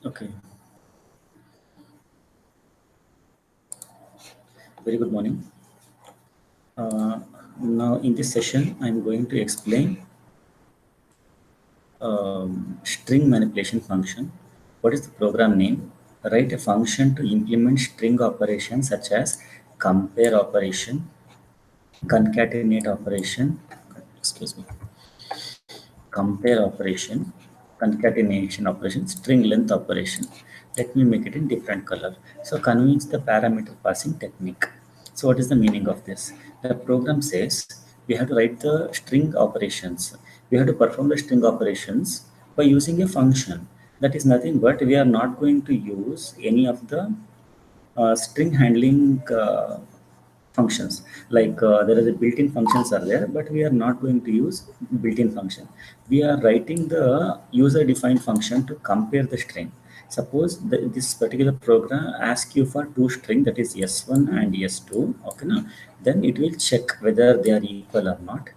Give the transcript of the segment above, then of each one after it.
Okay, very good morning. Now in this session, I'm going to explain string manipulation function. What is the program name? Write a function to implement string operations such as compare operation, concatenate operation, excuse me, compare operation, concatenation operation, string length operation. Let me make it in different color. So convince the parameter passing technique. So what is the meaning of this? The program says we have to write the string operations. We have to perform the string operations by using a function. That is nothing but we are not going to use any of the string handling functions. Like there is a built-in functions are there, but we are not going to use built-in function. We are writing the user-defined function to compare the string. Suppose this particular program asks you for two string, that is s1 and s2. Okay, now then it will check whether they are equal or not.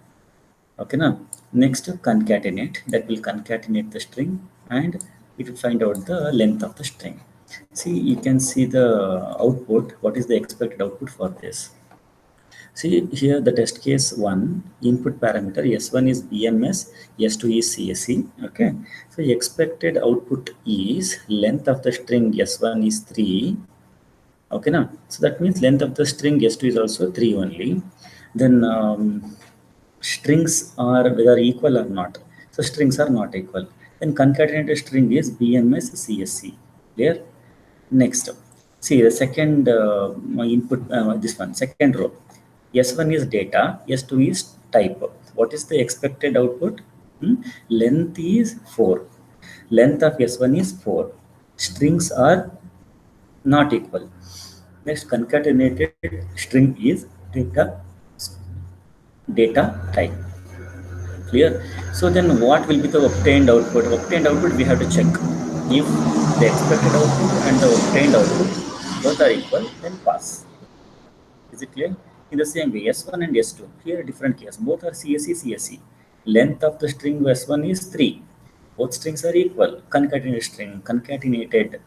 Okay, now next concatenate, that will concatenate the string and it will find out the length of the string. See, you can see the output. What is the expected output for this? See here the test case one input parameter s1 is BMS, s2 is CSE. Okay, so expected output is length of the string s1 is 3. Okay, now so that means length of the string s2 is also 3 only. Then strings are whether equal or not. So strings are not equal. Then concatenated string is BMS CSC. Clear? Next, see the second input, this one, second row. S1 is data, S2 is type. What is the expected output? Length is 4. Length of S1 is 4. Strings are not equal. Next, concatenated string is data type. Clear? So then what will be the obtained output? Obtained output we have to check. If the expected output and the obtained output both are equal, then pass. Is it clear? In the same way, S1 and S2, here different case. Both are CSE, CSE. Length of the string S1 is 3. Both strings are equal. Concatenated string, concatenated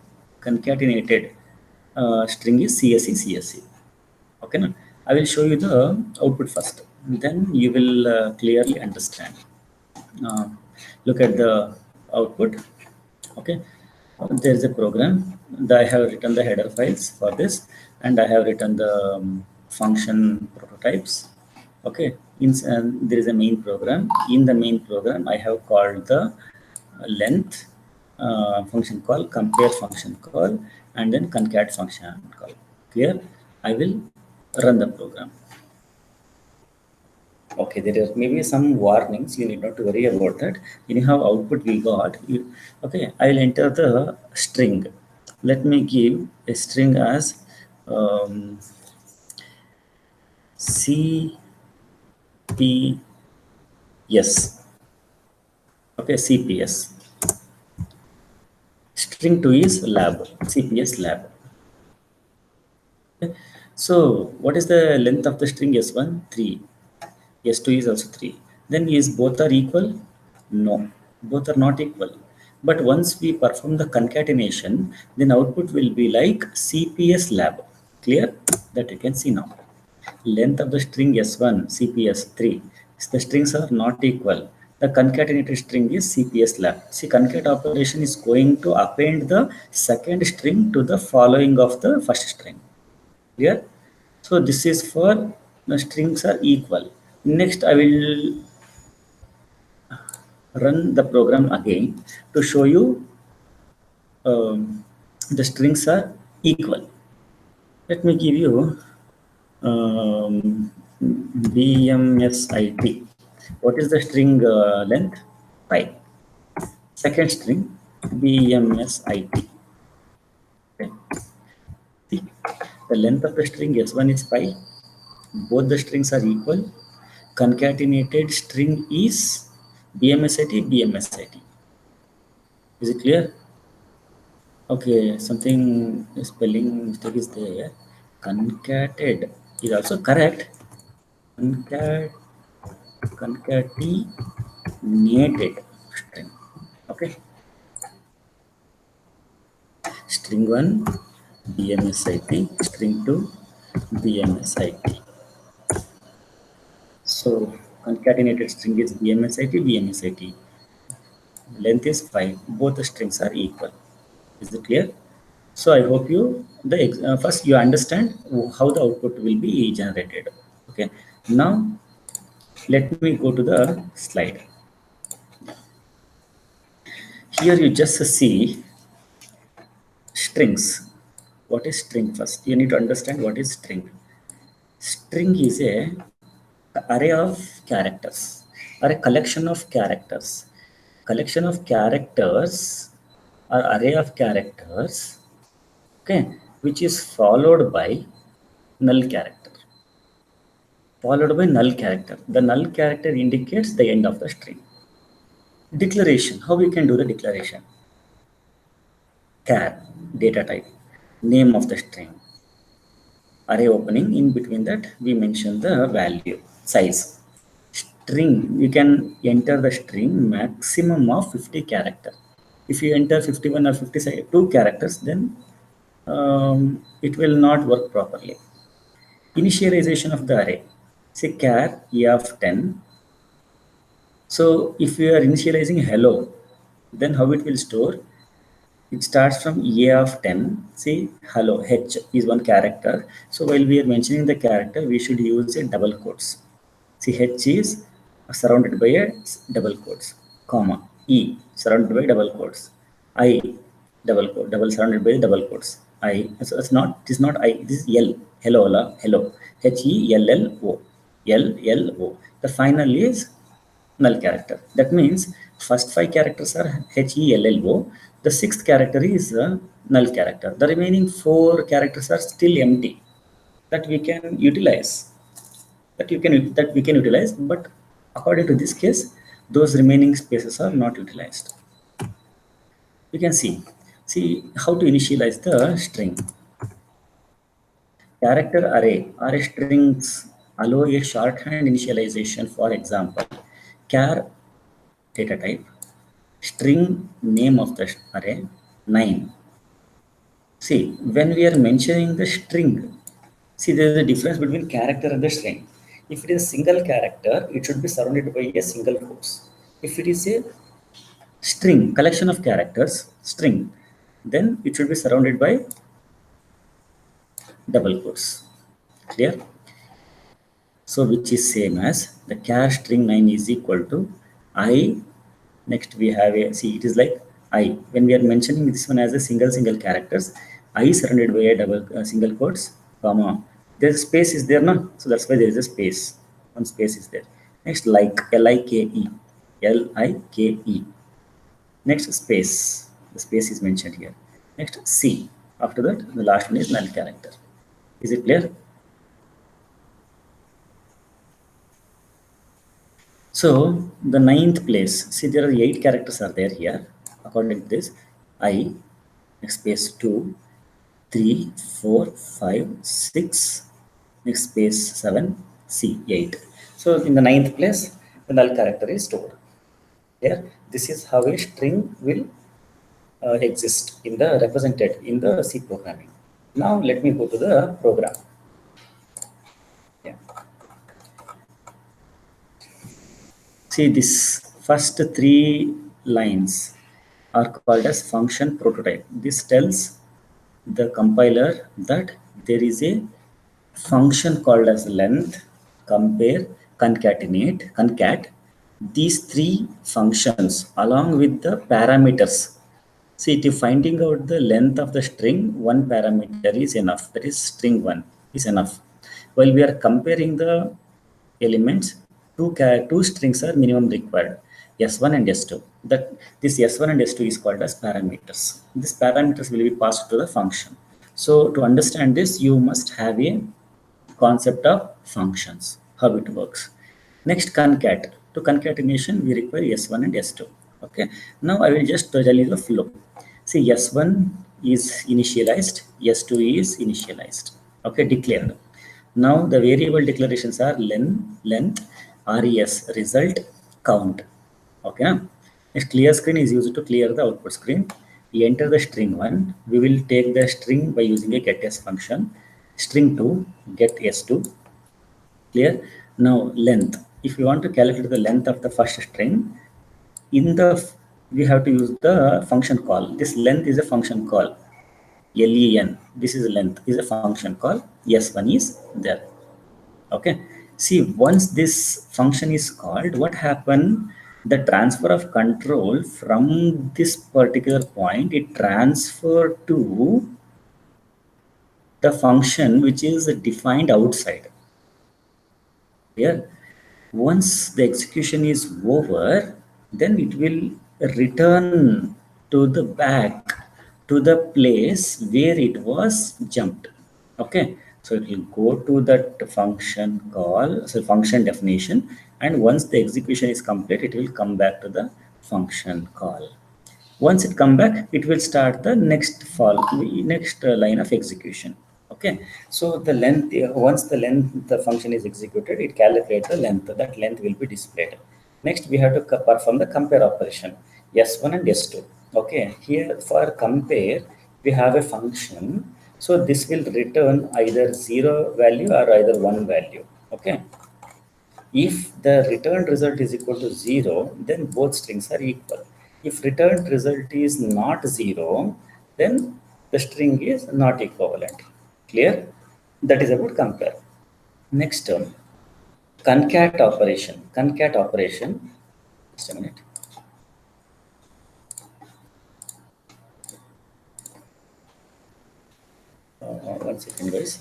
string is CSE, CSE. Okay, now I will show you the output first. Then you will clearly understand. Uh, Look at the output. Okay, there is a program that I have written the header files for this, and I have written the function prototypes. Okay, there is a main program. In the main program, I have called the length function call, compare function call, and then concat function call. Clear? I will run the program. Okay, there is maybe some warnings. You need not to worry about that. Anyhow, output we got. Okay, I will enter the string. Let me give a string as CPS. Okay, CPS. String 2 is lab, CPS lab. Okay. So, what is the length of the string S1? 3. S2 is also 3. Then is both are equal? No, both are not equal. But once we perform the concatenation, then output will be like CPS lab. Clear? That you can see now. Length of the string S1, CPS 3. The strings are not equal. The concatenated string is CPS lab. See, concat operation is going to append the second string to the following of the first string. Clear? So this is for the strings are equal. Next, I will run the program again to show you the strings are equal. Let me give you BMSIT. What is the string length? Pi. Second string BMSIT. Okay. See, the length of the string S1 is pi. Both the strings are equal. Concatenated string is BMSIT, BMSIT. Is it clear? Okay, something spelling mistake is there. Concated is also correct. Concat, concatenated string. Okay. string 1 BMSIT, string 2 BMSIT. So concatenated string is BMSIT. Length is 5. Both the strings are equal. Is it clear? So I hope you first you understand how the output will be generated. Okay. Now let me go to the slide. Here you just see strings. What is string first? You need to understand what is string. String is a array of characters or a collection of characters. Collection of characters or array of characters, okay, which is followed by null character. Followed by null character. The null character indicates the end of the string. Declaration. How we can do the declaration? Char, data type, name of the string. Array opening, in between that we mention the value, size. String, you can enter the string maximum of 50 character. If you enter 51 or 52 characters, then it will not work properly. Initialization of the array. Say char e of 10. So if we are initializing hello, then how it will store? It starts from A of 10. See, hello, H is one character. So while we are mentioning the character, we should use a double quotes. See, H is surrounded by a double quotes, comma, E surrounded by double quotes, I double quote, double surrounded by double quotes. I, so it's not, this is not I, this is L, hello, hello, HELLO, LLO. The final is null character. That means first 5 characters are HELLO. The 6th character is a null character. The remaining 4 characters are still empty that we can utilize. That we can utilize, but according to this case, those remaining spaces are not utilized. You can see how to initialize the string. Character array or strings allow a shorthand initialization. For example, char data type, string name of the array 9. See, when we are mentioning the string, see there is a difference between character and the string. If it is a single character, it should be surrounded by a single quotes. If it is a string, collection of characters, string, then it should be surrounded by double quotes. Clear? So which is same as the char string 9 is equal to I. Next we have a, see it is like I. When we are mentioning this one as a single characters, I surrounded by a double single quotes, comma. There's a space is there, no? So that's why there is a space. One space is there. Next like L-I-K-E. L-I-K-E. Next space. The space is mentioned here. Next C. After that, the last one is null character. Is it clear? So the 9th place, see there are 8 characters are there here. According to this, I, next space 2, 3, 4, 5, 6, next space 7, C, 8. So in the 9th place, the null character is stored. Here, this is how a string will exist in the represented in the C programming. Now let me go to the program. Yeah. See, this first 3 lines are called as function prototype. This tells the compiler that there is a function called as length, compare, concatenate, concat. These 3 functions along with the parameters. See, to finding out the length of the string, one parameter is enough. That is string 1 is enough. While we are comparing the elements, two strings are minimum required, S1 and S2. That this S1 and S2 is called as parameters. These parameters will be passed to the function. So to understand this, you must have a concept of functions, how it works. Next, concat. To concatenation, we require S1 and S2. Okay. Now I will just tell you the flow. See, S1 is initialized, S2 is initialized. Okay, declared. Now the variable declarations are length, res, result, count. Okay. Next, clear screen is used to clear the output screen. enter the string 1, we will take the string by using a getS function. String 2, get s2. Clear? Now length. If you want to calculate the length of the first string, we have to use the function call. This length is a function call. len. This is length is a function call. S1 is there. Okay. See, once this function is called, what happened? The transfer of control from this particular point, it transferred to the function which is defined outside. Here, once the execution is over, then it will return to the back to the place where it was jumped. Okay, so it will go to that function call, so function definition, and once the execution is complete, it will come back to the function call. Once it come back, it will start the next line of execution. Okay, so the length, once the function is executed, it calculates the length. That length will be displayed. Next, we have to perform the compare operation, s1 and s2. Okay, here for compare, we have a function. So this will return either 0 value or either 1 value. Okay. If the returned result is equal to 0, then both strings are equal. If returned result is not 0, then the string is not equivalent. Clear? That is about compare. Next term, concat operation. Concat operation. Just a minute. One second, guys.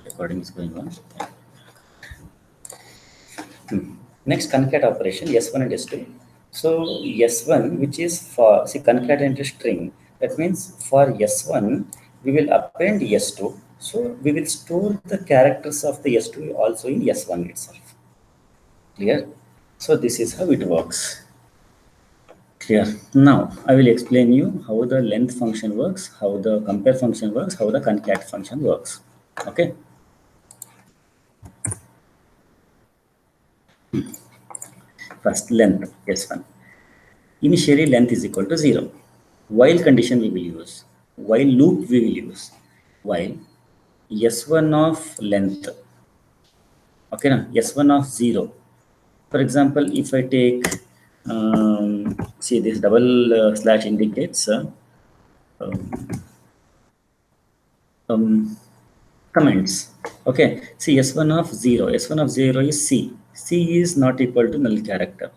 Recording is going on. Next, concat operation, s1 and s2. So s1, which is for, see, concatenate string, that means for s1, we will append s2. So we will store the characters of the s2 also in s1 itself. Clear? So this is how it works. Clear? Now I will explain you how the length function works, how the compare function works, how the concat function works. Okay. First, length s1. Initially, length is equal to 0. While condition we will use. While loop we will use. While s1 of length. Okay, now s1 of 0. For example, if I take, see, this double slash indicates comments. Okay, see, s1 of 0. S1 of 0 is C. C is not equal to null character.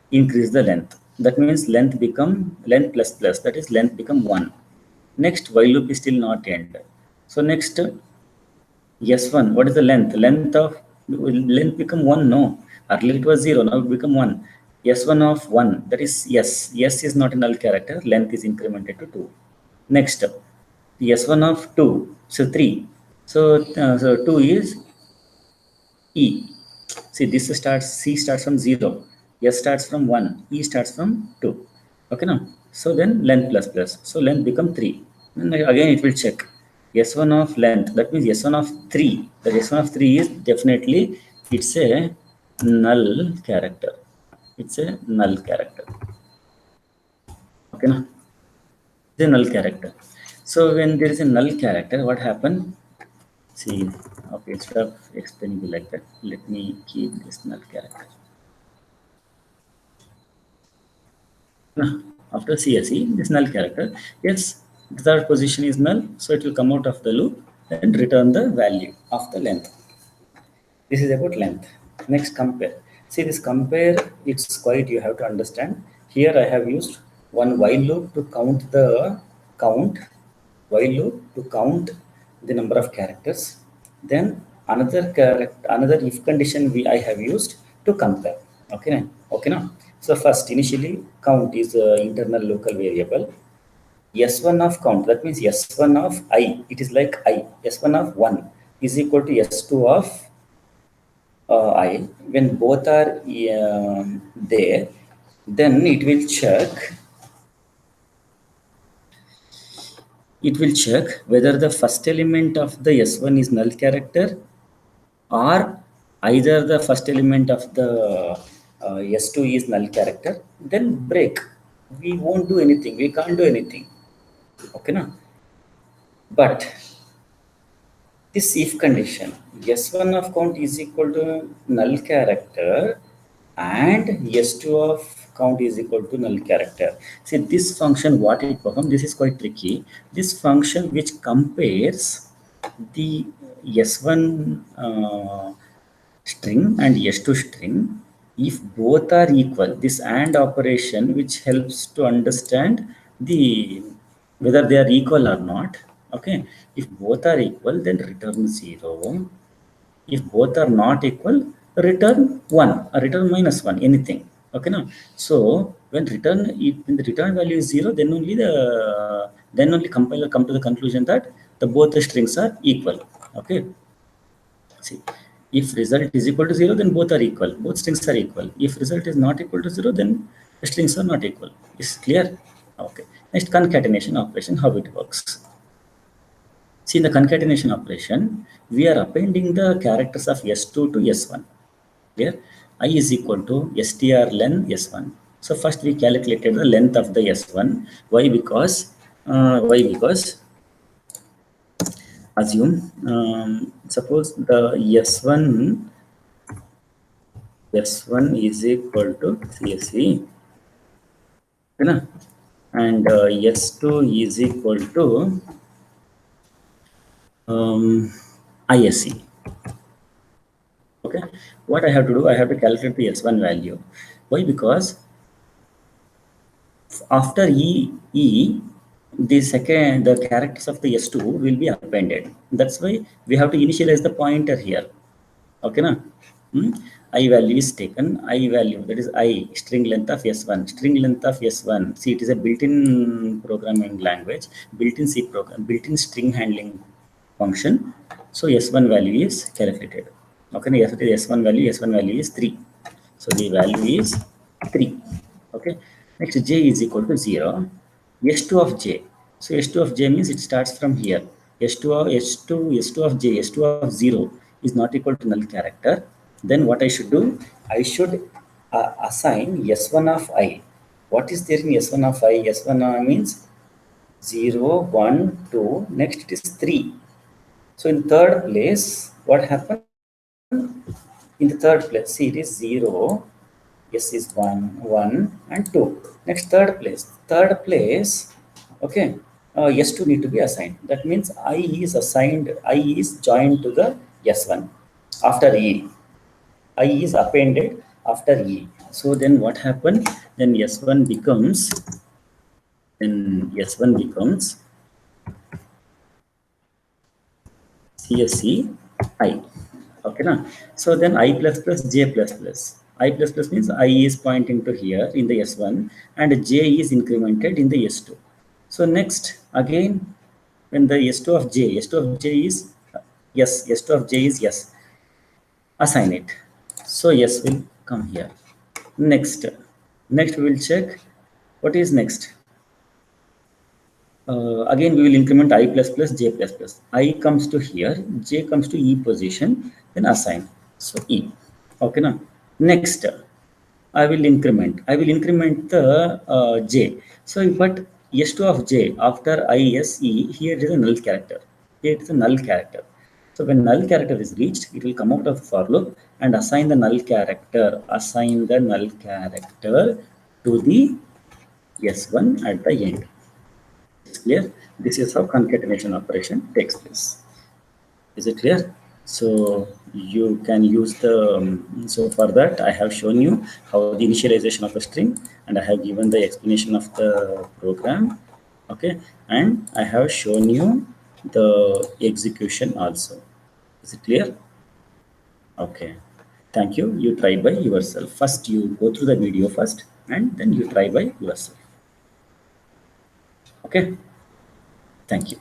Increase the length. That means length become length plus plus. That is length become 1. Next, while loop is still not end. So next, s1. What is the length? Length become 1. No, earlier it was 0. Now it become 1. S1 of 1. That is yes. Yes is not a null character. Length is incremented to 2. Next, s1 of 2. So 3. So 2 is E. See, this starts, C starts from 0, S starts from 1, E starts from 2. Okay, now, so then length plus plus. So length become 3. And again it will check S1 of length. That means S1 of 3. The S1 of 3 is definitely, it's a null character. It's a null character. Okay, now, it's a null character. So when there is a null character, what happened? See, okay, instead of explaining like that, let me keep this null character. Now, after CSE, this null character, yes, the third position is null, so it will come out of the loop and return the value of the length. This is about length. Next, compare. See, this compare, it's quite, you have to understand. Here I have used one while loop to count the while loop to count the number of characters. Then another if condition I have used to compare. Okay, okay now. So first, initially count is internal local variable. S1 of count, that means S1 of I, it is like I. S1 of 1 is equal to S2 of I. When both are there, then it will check whether the first element of the S1 is null character or either the first element of the S2 is null character, then break. we won't do anything. We can't do anything. Okay, na? But this if condition, S1 of count is equal to null character and S2 of count is equal to null character. See this function, what it performs, this is quite tricky. This function which compares the S1 string and S2 string, if both are equal, this AND operation which helps to understand the whether they are equal or not. Okay, if both are equal, then return 0. If both are not equal, return 1 or return -1, anything. Okay, now so when the return value is 0, then only compiler come to the conclusion that the both the strings are equal. Okay, see, if result is equal to 0, then both are equal. Both strings are equal. If result is not equal to 0, then the strings are not equal. Is clear? Okay. Next, concatenation operation, how it works. See, in the concatenation operation, we are appending the characters of S2 to S1. Here, I is equal to strlen S1. So first we calculated the length of the S1. Why? Because assume suppose the S1 is equal to CSE, and S2 is equal to ISE. Okay, what I have to do, I have to calculate the S1 value. Why? Because after the characters of the S2 will be appended. That's why we have to initialize the pointer here. Okay, na? I value is taken. I value, that is I, string length of S1. String length of S1. See, it is a built-in programming language, built-in C program, built-in string handling function. So S1 value is calculated. Okay, S1 value is 3. So the value is 3. Okay. Next, J is equal to 0. S2 of J. So S2 of J means it starts from here. S2 of J, S2 of 0 is not equal to null character. Then what I should do? I should assign S1 of I. What is there in S1 of I? S1 means 0, 1, 2. Next it is 3. So in third place, what happened? In the third place, see, it is 0. S is 1 and 2. Next, third place, okay, S2 need to be assigned. That means I is joined to the S1 after E. I is appended after E. So then what happened? Then S1 becomes CSE I. Okay, na? So then I plus plus J plus plus. I plus plus means I is pointing to here in the S1 and J is incremented in the S2. So next, again, when the S2 of J is yes, S2 of J is yes, assign it. So yes will come here. Next we will check what is next. Again, we will increment I plus plus J plus plus. I comes to here, J comes to E position, then assign. So E. Okay, now next I will increment the J. So but S2 of J after ISE, here it is a null character. Here it is a null character. So when null character is reached, it will come out of for loop and assign the null character to the S1 at the end. It's clear? This is how concatenation operation takes place. Is it clear? So you can use so for that I have shown you how the initialization of a string, and I have given the explanation of the program. Okay, and I have shown you the execution also. Is it clear? Okay, thank you. You try by yourself. First you go through the video first and then you try by yourself. Okay, thank you.